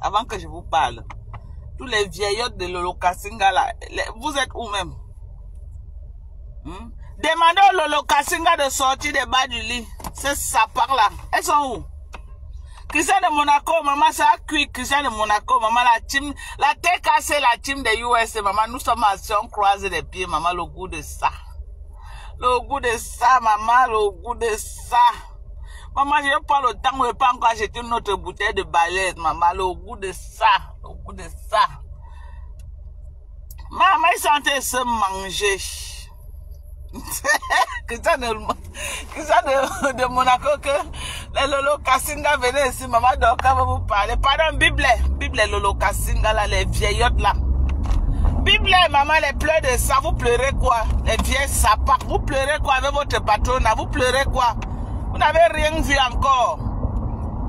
avant que je vous parle. Tous les vieillottes de Lolo Kasinga là, vous êtes où même? Demandez au Lolo Kasinga de sortir des bas du lit. C'est ça par là. Elles sont où? Christian de Monaco, maman, ça a cuit. Christian de Monaco, maman, la team, la TKC, la team de US, maman, nous sommes assis, on croise les pieds, maman, le goût de ça. Le goût de ça, maman, le goût de ça. Maman, je n'ai pas le temps, je n'ai pas encore acheté une autre bouteille de balèze, maman, le goût de ça, le goût de ça. Maman, ils sont en train de se manger. Christian de Monaco, que les Lolo Kasinga venaient ici, maman Doka va vous parler. Pardon, Bible Lolo Kasinga, là, les vieillottes là. Bible, maman, les pleurs de ça, vous pleurez quoi? Les vieilles sapins, vous pleurez quoi avec votre patronne? Vous pleurez quoi? Vous n'avez rien vu encore.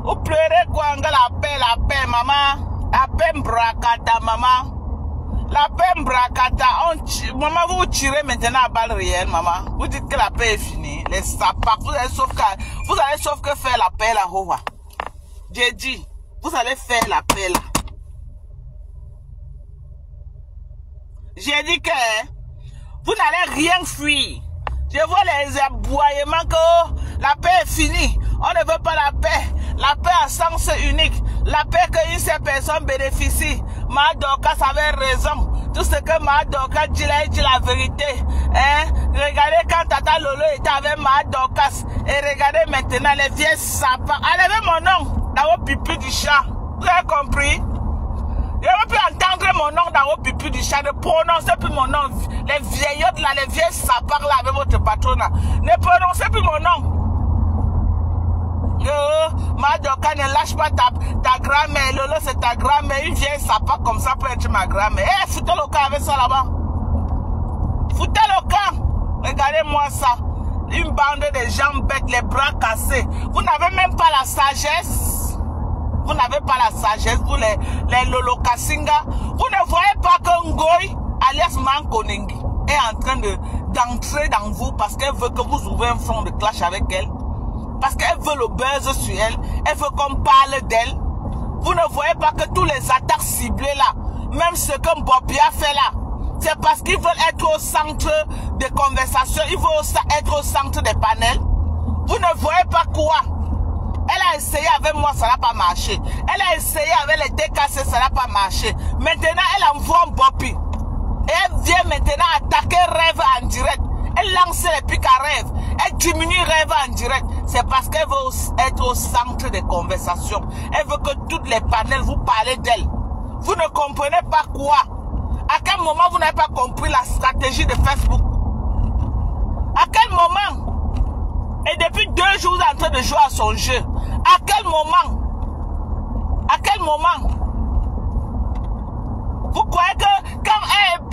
Vous pleurez quoi? La paix, maman. La paix bracata, maman. La paix bracata. Maman, vous tirez maintenant à balles réelles, maman. Vous dites que la paix est finie. Les sapins, vous allez sauf que faire la paix là, Hoa. J'ai dit, vous allez faire la paix là. J'ai dit que vous n'allez rien fuir. Je vois les aboiements que la paix est finie. On ne veut pas la paix. La paix à sens unique. La paix qu'une seule personne bénéficie. Madokas avait raison. Tout ce que Madokas dit là, il dit la vérité. Hein? Regardez quand Tata Lolo était avec Madokas. Et regardez maintenant les vieux sapins. Enlevez mon nom dans vos pipis du chat. Vous avez compris? Je ne veux plus entendre mon nom dans vos pipis du chat. Ne prononcez plus mon nom. Les vieillottes là, les vieux sapins là avec votre patron là. Ne prononcez plus mon nom. Madoka, ne lâche pas ta grand-mère. Lolo, c'est ta grand-mère. Une vieille sapin comme ça peut être ma grand-mère. Eh, foutez le camp avec ça là-bas. Foutez le camp. Regardez-moi ça. Une bande de gens bêtes, les bras cassés. Vous n'avez même pas la sagesse. Vous n'avez pas la sagesse, vous les Lolo Kasinga. Vous ne voyez pas que Ngoy, alias Mankonengi, est en train d'entrer dans vous parce qu'elle veut que vous ouvrez un front de clash avec elle. Parce qu'elle veut le buzz sur elle. Elle veut qu'on parle d'elle. Vous ne voyez pas que tous les attaques ciblées là, même ce que Mbopia fait là, c'est parce qu'ils veulent être au centre des conversations. Ils veulent être au centre des panels. Vous ne voyez pas quoi? Elle a essayé avec moi, ça n'a pas marché. Elle a essayé avec les DKC, ça n'a pas marché. Maintenant, elle envoie Mbopi. Et elle vient maintenant attaquer Rêve en direct. Elle lance les pics à Rêve. Elle diminue Rêve en direct. C'est parce qu'elle veut être au centre des conversations. Elle veut que toutes les panels vous parlez d'elle. Vous ne comprenez pas quoi? À quel moment vous n'avez pas compris la stratégie de Facebook? À quel moment? Et depuis 2 jours, vous êtes en train de jouer à son jeu. À quel moment? À quel moment? Vous croyez que quand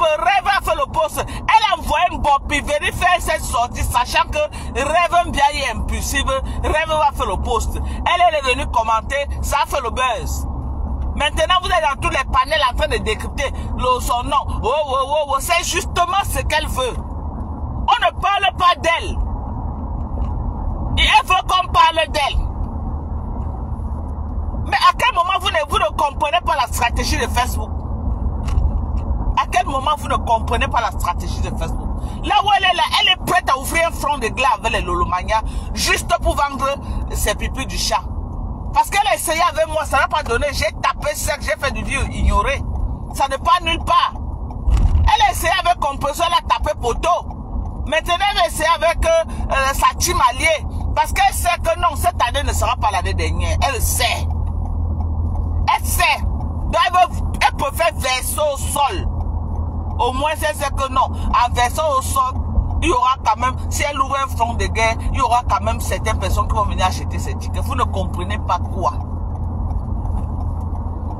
Rêve a fait le poste, elle a envoyé un Mbopi vérifier cette sortie, sachant que Rêve bien est impulsive, Rêve va faire le poste. Elle est venue commenter, ça a fait le buzz. Maintenant, vous êtes dans tous les panels en train de décrypter son nom. Oh, c'est justement ce qu'elle veut. On ne parle pas d'elle. Et elle veut qu'on parle d'elle. Mais à quel moment vous ne comprenez pas la stratégie de Facebook? À quel moment vous ne comprenez pas la stratégie de Facebook? Là où elle est là, elle est prête à ouvrir un front de glace avec les Lolomania juste pour vendre ses pipis du chat. Parce qu'elle a essayé avec moi, ça n'a pas donné. J'ai tapé sec, j'ai fait du vieux ignoré. Ça ne part nulle part. Elle a essayé avec Compresseur, elle a tapé poteau. Maintenant, elle va essayer avec sa team alliée. Parce qu'elle sait que non, cette année ne sera pas l'année dernière. Elle sait. Elle sait. Donc elle peut faire verso au sol. Au moins, elle sait que non. En verso au sol, il y aura quand même, si elle ouvre un front de guerre, il y aura quand même certaines personnes qui vont venir acheter ces tickets. Vous ne comprenez pas quoi.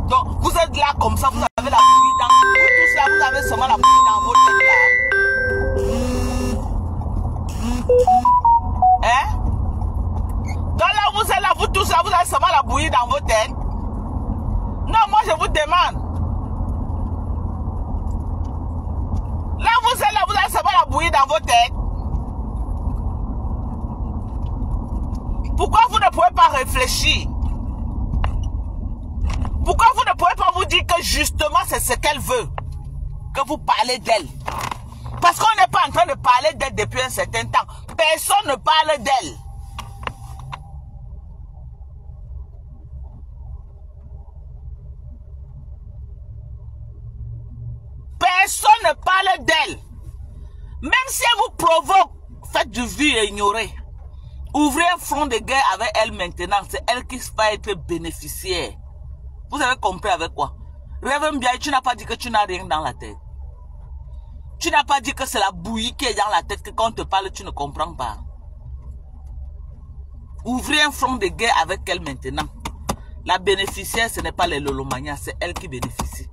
Donc, vous êtes là comme ça, vous avez la bouillie dans... Vous tous là, vous avez seulement la bouillie dans votre tête là. Hein? Donc là, vous êtes là, vous tous là, vous avez seulement la bouillie dans votre tête. Non, moi je vous demande. Là, vous êtes là, vous avez seulement la bouillie dans votre tête. Pourquoi vous ne pouvez pas réfléchir? Pourquoi vous ne que justement c'est ce qu'elle veut. Que vous parlez d'elle. Parce qu'on n'est pas en train de parler d'elle depuis un certain temps. Personne ne parle d'elle. Personne ne parle d'elle. Même si elle vous provoque, faites du vu et ignorez. Ouvrez un front de guerre avec elle maintenant. C'est elle qui va être bénéficiaire. Vous avez compris avec quoi? Rêve bien, tu n'as pas dit que tu n'as rien dans la tête. Tu n'as pas dit que c'est la bouillie qui est dans la tête, que quand on te parle, tu ne comprends pas. Ouvrez un front de guerre avec elle maintenant. La bénéficiaire, ce n'est pas les Lolomania, c'est elle qui bénéficie.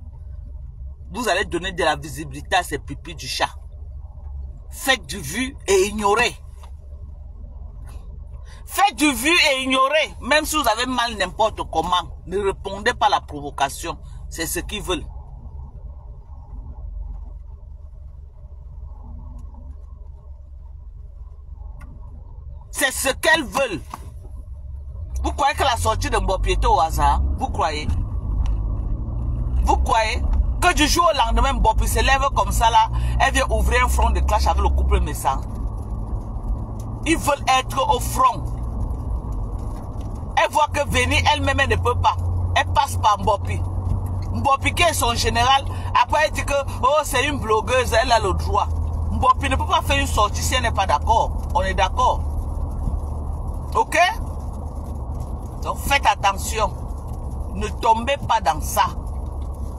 Vous allez donner de la visibilité à ces pipis du chat. Faites du vu et ignorez. Faites du vu et ignorez. Même si vous avez mal n'importe comment, ne répondez pas à la provocation. C'est ce qu'ils veulent. C'est ce qu'elles veulent. Vous croyez que la sortie de Mbopi était au hasard? Vous croyez? Vous croyez que du jour au lendemain, Mbopi se lève comme ça là, elle vient ouvrir un front de clash avec le couple Messang? Ils veulent être au front. Elle voit que venir elle-même, elle ne peut pas. Elle passe par Mbopi. Mbopi qui est son général, après elle dit que oh, c'est une blogueuse, elle a le droit. Mbopi ne peut pas faire une sortie si elle n'est pas d'accord. On est d'accord? Ok? Donc faites attention. Ne tombez pas dans ça.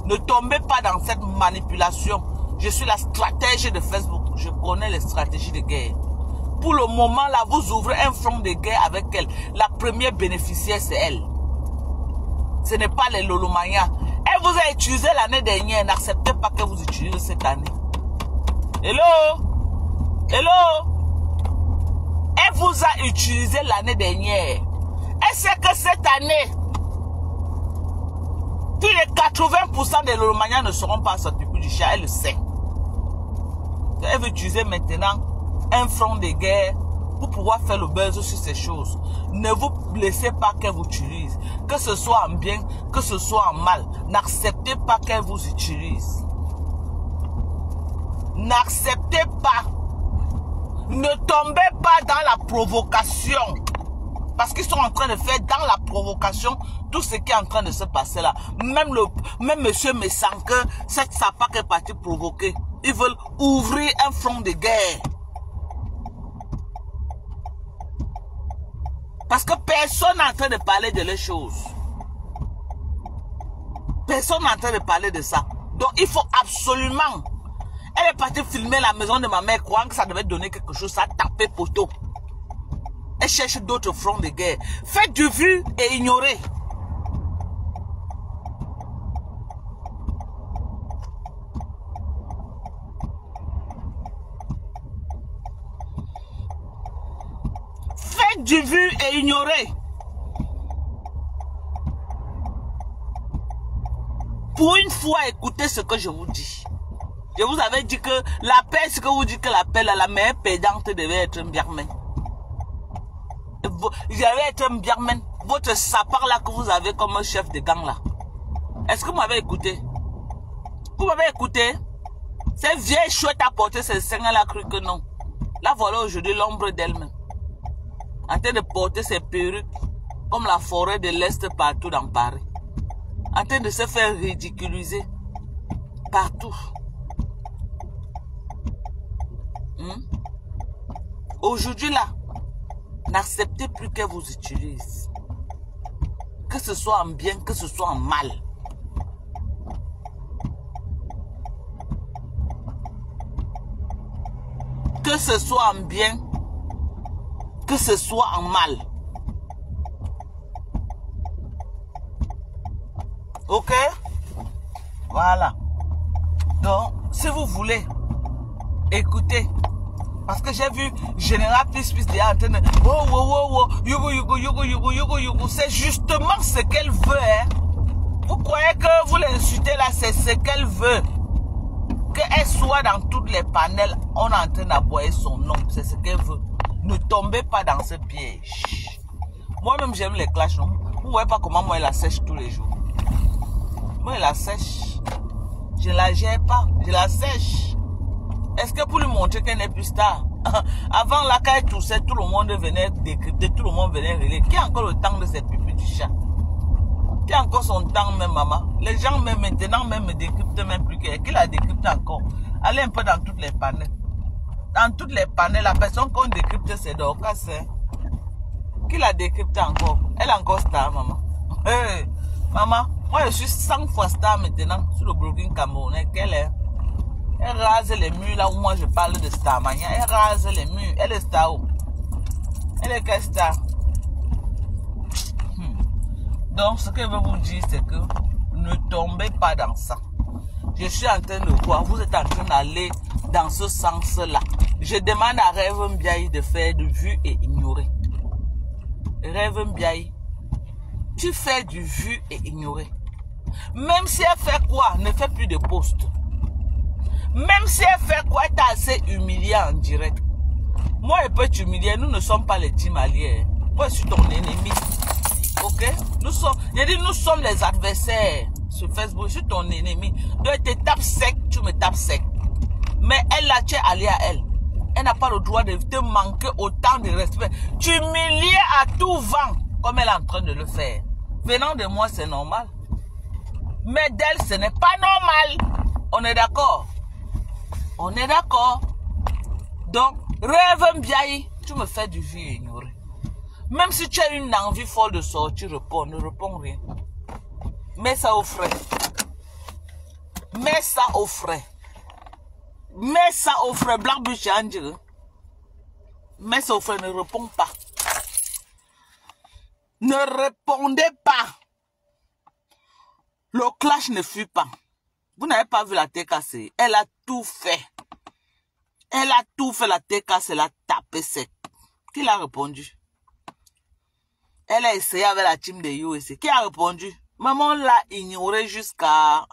Ne tombez pas dans cette manipulation. Je suis la stratège de Facebook. Je connais les stratégies de guerre. Pour le moment, là, vous ouvrez un front de guerre avec elle. La première bénéficiaire, c'est elle. Ce n'est pas les Lolomania. Elle vous a utilisé l'année dernière. N'acceptez pas qu'elle vous utilise cette année. Hello? Hello? Elle vous a utilisé l'année dernière. Elle sait que cette année, plus de 80% des Lolomania ne seront pas sortis du chat. Elle le sait. Elle veut utiliser maintenant un front de guerre pour pouvoir faire le buzz sur ces choses. Ne vous laissez pas qu'elle vous utilise. Que ce soit en bien, que ce soit en mal. N'acceptez pas qu'elle vous utilise. N'acceptez pas. Ne tombez pas dans la provocation. Parce qu'ils sont en train de faire dans la provocation tout ce qui est en train de se passer là. Même monsieur Messang, que cette sapac est partie provoquer. Ils veulent ouvrir un front de guerre. Parce que personne n'est en train de parler de les choses. Personne n'est en train de parler de ça. Donc il faut absolument... Elle est partie filmer la maison de ma mère, croyant que ça devait donner quelque chose. Ça a tapé poteau. Elle cherche d'autres fronts de guerre. Faites du vu et ignorez. Faites du vu et ignorez. Pour une fois, écoutez ce que je vous dis. Je vous avais dit que la paix, ce que vous dites que la paix, la meilleure pédante devait être un Birman. J'avais été un Birman. Votre sapard là que vous avez comme chef de gang là. Est-ce que vous m'avez écouté? Vous m'avez écouté? Cette vieille chouette à porter ces seins, elle a cru que non. Là voilà aujourd'hui l'ombre d'elle-même. En train de porter ses perruques comme la forêt de l'Est partout dans Paris. En train de se faire ridiculiser partout. Aujourd'hui là, n'acceptez plus qu'elle vous utilise. Que ce soit en bien, que ce soit en mal. Que ce soit en bien, que ce soit en mal. Ok? Voilà. Donc, si vous voulez, écoutez. Parce que j'ai vu Général Plus en train de oh, c'est justement ce qu'elle veut. Hein? Vous croyez que vous l'insultez là, c'est ce qu'elle veut. Qu'elle soit dans tous les panels, on est en train d'aboyer son nom. C'est ce qu'elle veut. Ne tombez pas dans ce piège. Moi-même, j'aime les clashs. Vous ne voyez pas comment moi, elle la sèche tous les jours. Moi, je la sèche. Je ne la gère pas. Je la sèche. Est-ce que pour lui montrer qu'elle n'est plus star? Avant la caille toussait, tout le monde venait décrypter, tout le monde venait relayer. Qui a encore le temps de ces pupilles du chat? Qui a encore son temps même, maman? Les gens même maintenant même me décryptent même plus qu'elle. Qui la décrypte encore? Allez un peu dans toutes les panels. Dans toutes les panels, la personne qu'on décrypte, c'est Dorcas. Qui la décrypte encore? Elle est encore star, maman. Hey, maman, moi je suis 100 fois star maintenant sur le blogging camerounais. Qu'elle est? Elle rase les murs là où moi je parle de Starmania. Elle rase les murs. Elle est star où? Elle est quelle star? Donc ce que je veux vous dire c'est que ne tombez pas dans ça. Je suis en train de voir, vous êtes en train d'aller dans ce sens-là. Je demande à Rêve Mbiaye de faire du vu et ignorer. Rêve Mbiaye, tu fais du vu et ignorer. Même si elle fait quoi, ne fais plus de posts. Même si elle fait quoi, elle t'a assez humilié en direct. Moi, elle peut t'humilier. Nous ne sommes pas les team alliés. Moi, je suis ton ennemi. Ok? Nous sommes les adversaires sur Facebook. Je suis ton ennemi. Donc, elle te tape sec, tu me tapes sec. Mais elle, là, tu es allié à elle. Elle n'a pas le droit de te manquer autant de respect. Tu humilies à tout vent, comme elle est en train de le faire. Venant de moi, c'est normal. Mais d'elle, ce n'est pas normal. On est d'accord? On est d'accord. Donc, Rêve Mbiaye, tu me fais du vu et ignorer. Même si tu as une envie folle de sortir, ne réponds rien. Mets ça au frais. Mets ça au frais. Mets ça au frais. Black Bush Angel. Mets ça au frais, ne réponds pas. Ne répondez pas. Le clash ne fuit pas. Vous n'avez pas vu la tête cassée. Elle a tout fait. Elle a tout fait, la tête cassée, elle a tapé sec. Qui l'a répondu? Elle a essayé avec la team de USA. Qui a répondu? Maman l'a ignoré jusqu'à...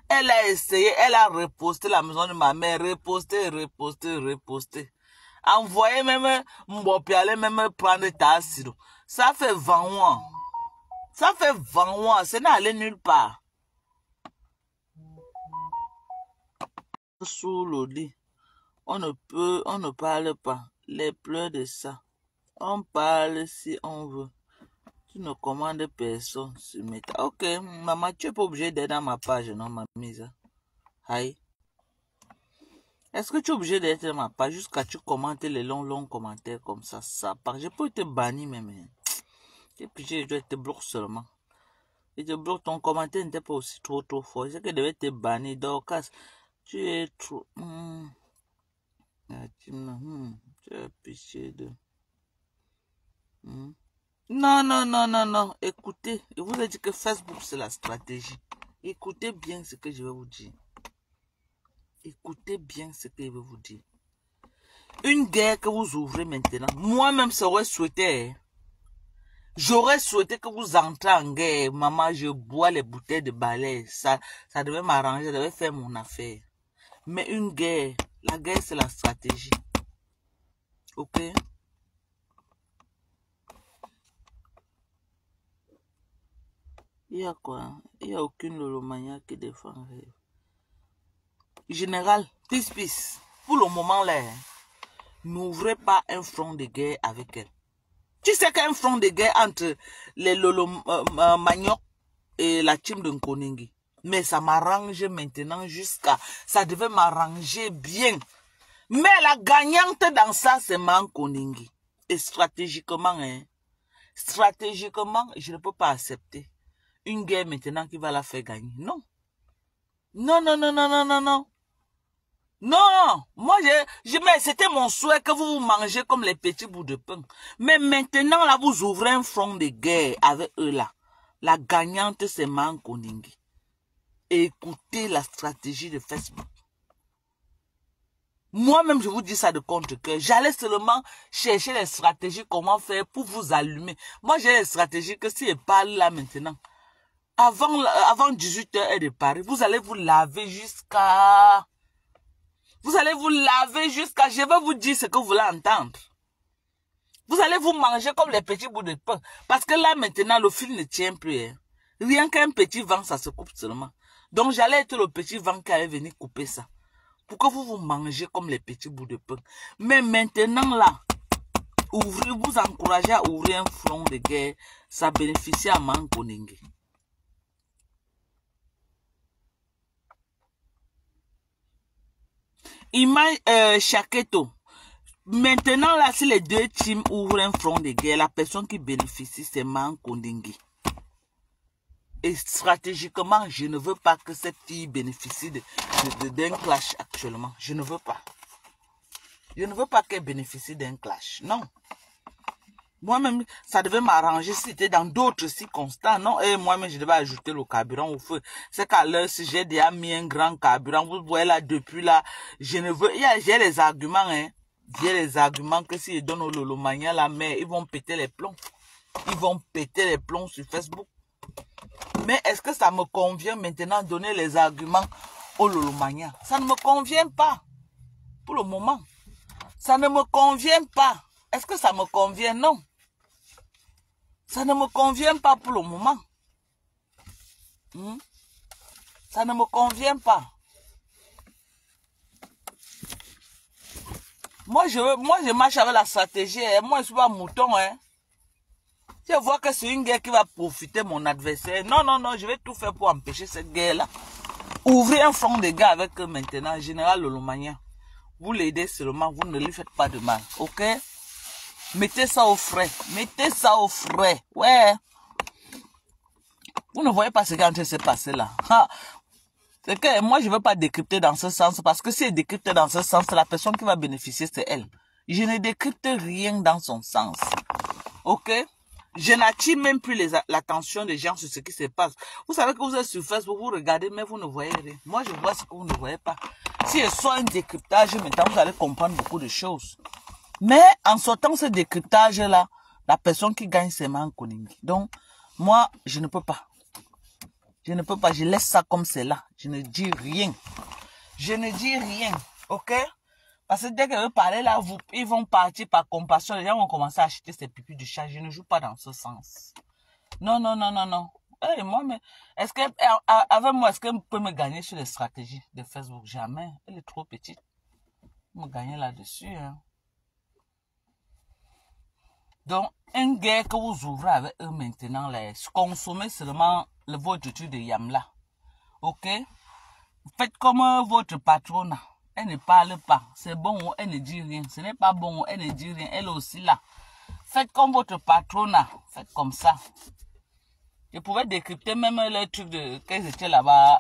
Elle a essayé, elle a reposté la maison de ma mère. Reposté. Envoyé même Mbopi, aller même prendre ta acide. Ça fait 20 mois. Ça fait 20 mois. Ça n'est allé nulle part. Sous le lit. On ne parle pas. Les pleurs de ça. On parle si on veut. Tu ne commandes personne sur Meta. Ok, maman, tu n'es pas obligé d'être dans ma page, non, ma mise. Aïe. Est-ce que tu es obligé d'être dans ma page jusqu'à tu commenter les longs commentaires comme ça? Ça part. Je peux te bannir même. Et puis je dois te bloquer seulement. Et te bloque, ton commentaire n'était pas aussi trop fort. C'est que je devais te bannir. Donc, tu es trop... Tu as pitié de... Non. Écoutez, je vous ai dit que Facebook, c'est la stratégie. Écoutez bien ce que je vais vous dire. Écoutez bien ce que je vais vous dire. Une guerre que vous ouvrez maintenant, moi-même, j'aurais souhaité que vous entrez en guerre. Maman, je bois les bouteilles de balai. Ça devait m'arranger, ça devait faire mon affaire. Mais une guerre, la guerre, c'est la stratégie. Ok? Il y a quoi? Il n'y a aucune Lolomania qui défend Rêve. Général, peace. Pour le moment là, n'ouvrez pas un front de guerre avec elle. Tu sais qu'un front de guerre entre les Lolomaniok et la team de Nkoningi. Mais ça m'arrange maintenant jusqu'à... Ça devait m'arranger bien. Mais la gagnante dans ça, c'est Nkoningi. Et stratégiquement, je ne peux pas accepter une guerre maintenant qui va la faire gagner. Non. Non. Moi, mais c'était mon souhait que vous mangez comme les petits bouts de pain. Mais maintenant, là, vous ouvrez un front de guerre avec eux, là. La gagnante, c'est Nkoningi. Écoutez la stratégie de Facebook. Moi-même, je vous dis ça de contre-cœur. J'allais seulement chercher les stratégies, comment faire pour vous allumer. Moi, j'ai les stratégies que si je parle là maintenant, avant 18h et de Paris, vous allez vous laver jusqu'à... Je vais vous dire ce que vous voulez entendre. Vous allez vous manger comme les petits bouts de pain. Parce que là, maintenant, le fil ne tient plus. Hein. Rien qu'un petit vent, ça se coupe seulement. Donc, j'allais être le petit vent qui allait venir couper ça. Pour que vous mangez comme les petits bouts de pain. Mais maintenant, là, vous encouragez à ouvrir un front de guerre. Ça bénéficie à Mankoningue. Imagine Chaketo. Maintenant, là, si les deux teams ouvrent un front de guerre, la personne qui bénéficie, c'est Mankoningue. Et stratégiquement, je ne veux pas que cette fille bénéficie d'un clash actuellement. Je ne veux pas. Je ne veux pas qu'elle bénéficie d'un clash. Non. Moi-même, ça devait m'arranger si c'était dans d'autres circonstances. Non, et moi-même, je devais ajouter le carburant au feu. C'est qu'à l'heure, si j'ai déjà mis un grand carburant, vous voyez là, depuis là, je ne veux... J'ai les arguments, hein. J'ai les arguments que s'ils donnent au Lolomania la mer, ils vont péter les plombs. Ils vont péter les plombs sur Facebook. Mais est-ce que ça me convient maintenant de donner les arguments au Lolomania? Ça ne me convient pas. Pour le moment. Ça ne me convient pas. Est-ce que ça me convient? Non. Ça ne me convient pas pour le moment. Ça ne me convient pas. Moi, je marche avec la stratégie. Hein. Moi, je ne suis pas mouton. Hein. Je vois que c'est une guerre qui va profiter de mon adversaire. Non, non, non, je vais tout faire pour empêcher cette guerre-là. Ouvrez un front de guerre avec eux maintenant, général Lolomania. Vous l'aidez seulement, vous ne lui faites pas de mal. Ok? Mettez ça au frais. Mettez ça au frais. Ouais. Vous ne voyez pas ce qui est en train de se passer là. C'est que moi, je ne veux pas décrypter dans ce sens. Parce que si elle décrypte dans ce sens, la personne qui va bénéficier, c'est elle. Je ne décrypte rien dans son sens. Ok? Je n'attire même plus l'attention des gens sur ce qui se passe. Vous savez que vous êtes sur Facebook, vous regardez, mais vous ne voyez rien. Moi, je vois ce que vous ne voyez pas. Si je sors un décryptage, maintenant, vous allez comprendre beaucoup de choses. Mais en sortant ce décryptage-là, la personne qui gagne, c'est Mankoningue. Donc, moi, je ne peux pas. Je ne peux pas. Je laisse ça comme c'est là. Je ne dis rien. Je ne dis rien. Ok? Parce que dès que je veux parler là, ils vont partir par compassion. Les gens vont commencer à acheter ces pipis du chat. Je ne joue pas dans ce sens. Non, non, non, non, non. Hey, moi, mais est-ce que, avec moi, est-ce qu'elle peut me gagner sur les stratégies de Facebook? Jamais. Elle est trop petite. Me gagner là-dessus. Hein. Donc, une guerre que vous ouvrez avec eux maintenant, là, consommez seulement votre étude de Yamla. Ok? Faites comme votre patronne. Elle ne parle pas. C'est bon, elle ne dit rien. Ce n'est pas bon, elle ne dit rien. Elle est aussi là. Faites comme votre patronne. Faites comme ça. Je pouvais décrypter même les trucs de qu'elles étaient là-bas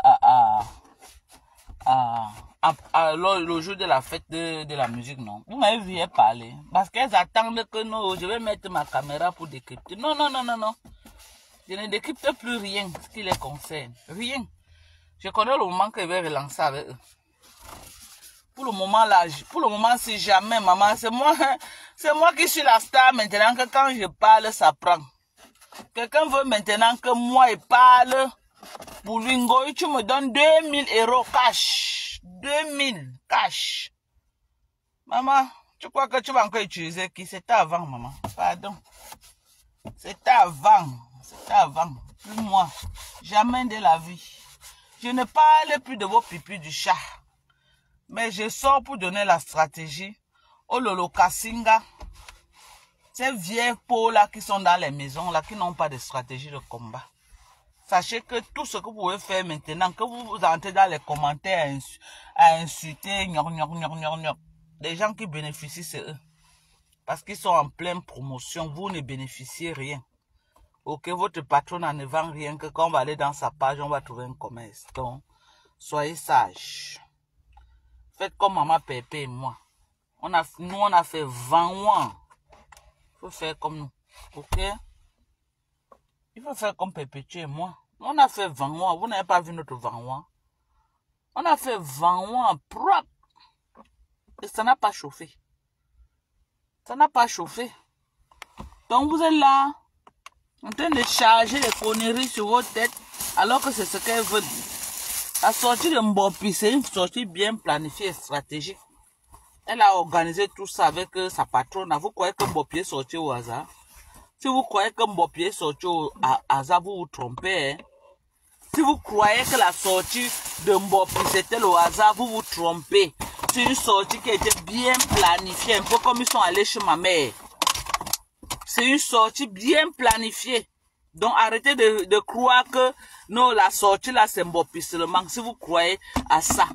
le jour de la fête de la musique, non. Vous m'avez vu parler. Parce qu'elles attendent que non, je vais mettre ma caméra pour décrypter. Non, non, non, non, non. Je ne décrypte plus rien ce qui les concerne. Rien. Je connais le moment que je vais relancer avec eux. Pour le moment, là, si jamais, maman, c'est moi qui suis la star maintenant que quand je parle, ça prend. Quelqu'un veut maintenant que moi, je parle. Pour Lingo, tu me donnes 2000 € cash. 2000 cash. Maman, tu crois que tu vas encore utiliser qui? C'était avant, maman. Pardon. C'était avant. C'était avant. Plus moi. Jamais de la vie. Je ne parle plus de vos pipis du chat. Mais je sors pour donner la stratégie au Lolo Kassinga. Ces vieilles peaux là qui sont dans les maisons là, qui n'ont pas de stratégie de combat. Sachez que tout ce que vous pouvez faire maintenant, que vous entrez dans les commentaires à insulter, les gens qui bénéficient, c'est eux. Parce qu'ils sont en pleine promotion, vous ne bénéficiez rien. Ok, votre patron ne vend rien, que quand on va aller dans sa page, on va trouver un commerce. Donc, soyez sages. Faites comme maman Pépé et moi. Nous, on a fait 20 mois. Il faut faire comme nous. Ok? Il faut faire comme Pépé et moi. On a fait 20 mois. Vous n'avez pas vu notre 20 mois. On a fait 20 mois propre. Et ça n'a pas chauffé. Ça n'a pas chauffé. Donc vous êtes là, en train de charger les conneries sur votre tête, alors que c'est ce qu'elles veulent. La sortie de Mbopi, c'est une sortie bien planifiée et stratégique. Elle a organisé tout ça avec sa patronne. Vous croyez que Mbopi est sorti au hasard? Si vous croyez que Mbopi est sorti au hasard, vous vous trompez. Hein? Si vous croyez que la sortie de Mbopi c'était le hasard, vous vous trompez. C'est une sortie qui a été bien planifiée, un peu comme ils sont allés chez ma mère. C'est une sortie bien planifiée. Donc arrêtez de croire que non, la sortie là c'est Mbopi seulement. Si vous croyez à ça,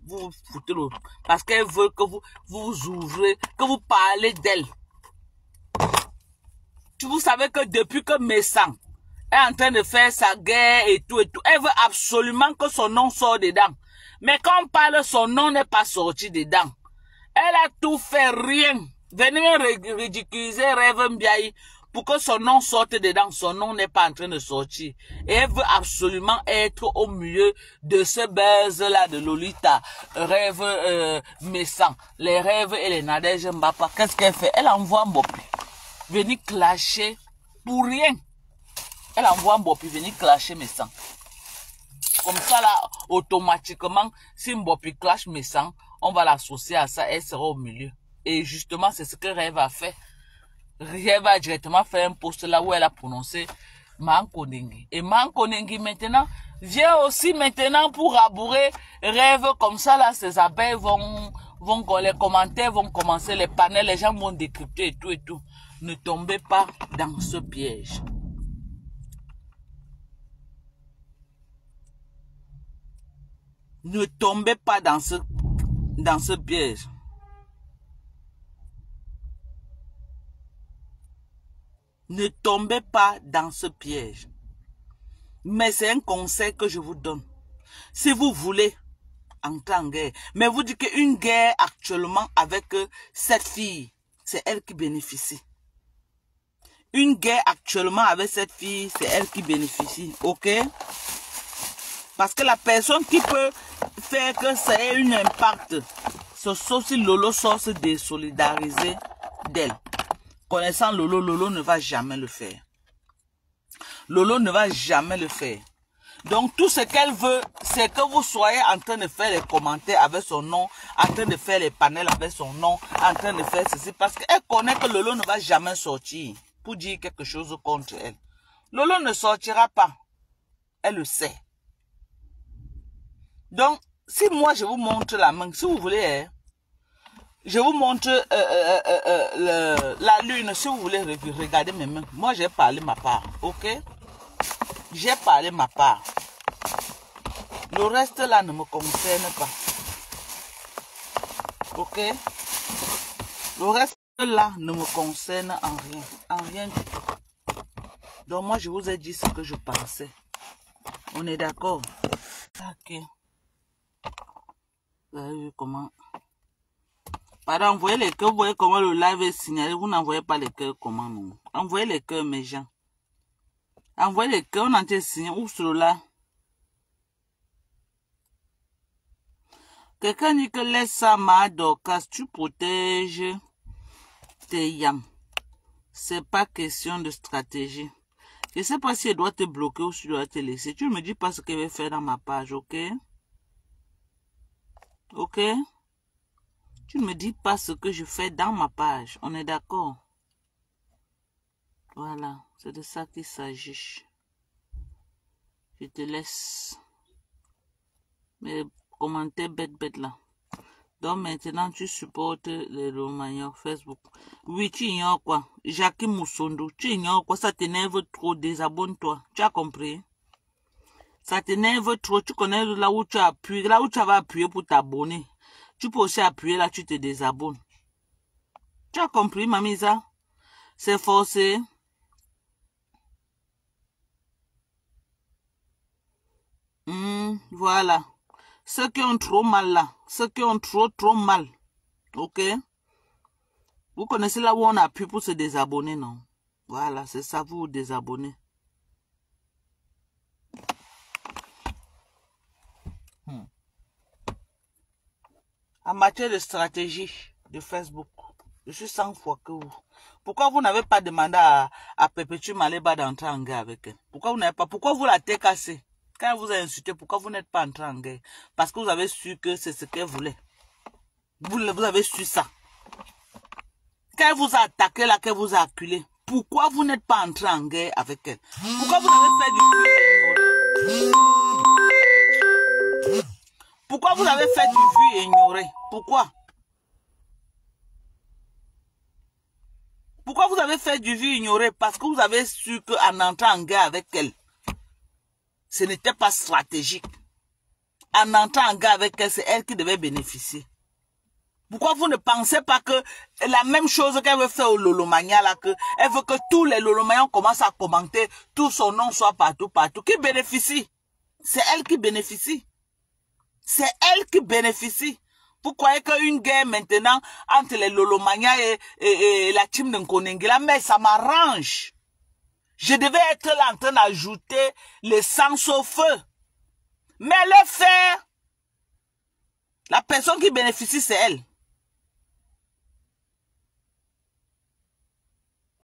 vous vous foutez le... Parce qu'elle veut que vous ouvrez, que vous parlez d'elle. Vous savez que depuis que Messan est en train de faire sa guerre et tout, elle veut absolument que son nom sorte dedans. Mais quand on parle, son nom n'est pas sorti dedans. Elle a tout fait, rien. Venez me ridiculiser Rêve Mbiaye pour que son nom sorte dedans. Son nom n'est pas en train de sortir. Et elle veut absolument être au milieu de ce buzz-là de Lolita. Rêve Messan. Les rêves et les Nadège Mbapa. Qu'est-ce qu'elle fait? Elle envoie Mbopi venir clasher pour rien. Elle envoie Mbopi venir clasher Messan. Comme ça, là, automatiquement, si Mbopi clash Messan, on va l'associer à ça, elle sera au milieu. Et justement, c'est ce que Rêve a fait. Rêve a directement fait un post là où elle a prononcé Mankonengi. Et Mankonengi maintenant vient aussi maintenant pour rabourer Rêve. Comme ça, là, ces abeilles vont les commentaires vont commencer, les panels, les gens vont décrypter et tout. Ne tombez pas dans ce piège. Ne tombez pas dans ce piège. Ne tombez pas dans ce piège. Mais c'est un conseil que je vous donne. Si vous voulez entrer en guerre, mais vous dites qu'une guerre actuellement avec cette fille, c'est elle qui bénéficie. Une guerre actuellement avec cette fille, c'est elle qui bénéficie, ok? Parce que la personne qui peut faire que ça ait un impact, c'est sauf si Lolo sort se désolidariser d'elle. Connaissant Lolo, Lolo ne va jamais le faire. Lolo ne va jamais le faire. Donc tout ce qu'elle veut, c'est que vous soyez en train de faire les commentaires avec son nom, en train de faire les panels avec son nom, en train de faire ceci. Parce qu'elle connaît que Lolo ne va jamais sortir pour dire quelque chose contre elle. Lolo ne sortira pas. Elle le sait. Donc, si moi je vous montre la main, si vous voulez, hein, je vous montre la lune, si vous voulez regarder mes mains. Moi j'ai parlé ma part, ok? J'ai parlé ma part. Le reste là ne me concerne pas. Ok? Le reste là ne me concerne en rien. En rien du tout. Donc moi je vous ai dit ce que je pensais. On est d'accord? Ok. Vous avez vu comment? Pardon, envoyez les cœurs. Vous voyez comment le live est signalé. Vous n'envoyez pas les cœurs comment non? Envoyez les cœurs mes gens. Envoyez les cœurs. On a été signé. Où sur là? Quelqu'un dit que laisse ça, ma Dorcas, tu protèges tes yams. C'est pas question de stratégie. Je sais pas si elle doit te bloquer ou si elle doit te laisser. Tu ne me dis pas ce qu'elle va faire dans ma page, ok? Ok? Tu ne me dis pas ce que je fais dans ma page. On est d'accord? Voilà, c'est de ça qu'il s'agit. Je te laisse. Mais commentaires bête là. Donc maintenant tu supportes les Romagnols Facebook. Oui, tu ignores quoi? Jackie Moussondo, tu ignores quoi? Ça t'énerve trop, désabonne-toi. Tu as compris? Ça t'énerve trop, tu connais là où tu appuies, là où tu vas appuyer pour t'abonner. Tu peux aussi appuyer là, tu te désabonnes. Tu as compris, Mamisa? C'est forcé. Voilà. Ceux qui ont trop mal là. Ceux qui ont trop mal. Ok? Vous connaissez là où on appuie pour se désabonner, non? Voilà, c'est ça, vous vous désabonnez. En matière de stratégie de Facebook, je suis 100 fois que vous. Pourquoi vous n'avez pas demandé à Perpétue Maleba d'entrer en guerre avec elle? Pourquoi vous n'avez pas? Pourquoi vous la cassé? Quand elle vous a insulté, pourquoi vous n'êtes pas entré en guerre? Parce que vous avez su que c'est ce qu'elle voulait. Vous avez su ça. Quand elle vous a attaqué là, qu'elle vous a acculé, pourquoi vous n'êtes pas entré en guerre avec elle? Pourquoi vous avez fait du bruit? vous avez fait du vu et ignoré? Pourquoi? Pourquoi vous avez fait du vu et ignoré? Parce que vous avez su qu'en entrant en guerre avec elle, ce n'était pas stratégique. En entrant en guerre avec elle, c'est elle qui devait bénéficier. Pourquoi vous ne pensez pas que la même chose qu'elle veut faire au Lolomania, là, que elle veut que tous les Lolomaniens commencent à commenter, tout son nom soit partout, partout. Qui bénéficie? C'est elle qui bénéficie. C'est elle qui bénéficie. Vous croyez qu'une guerre maintenant entre les Lolomania et la team de Nkonengela, mais ça m'arrange. Je devais être là en train d'ajouter l'essence au feu. Mais le faire, la personne qui bénéficie, c'est elle.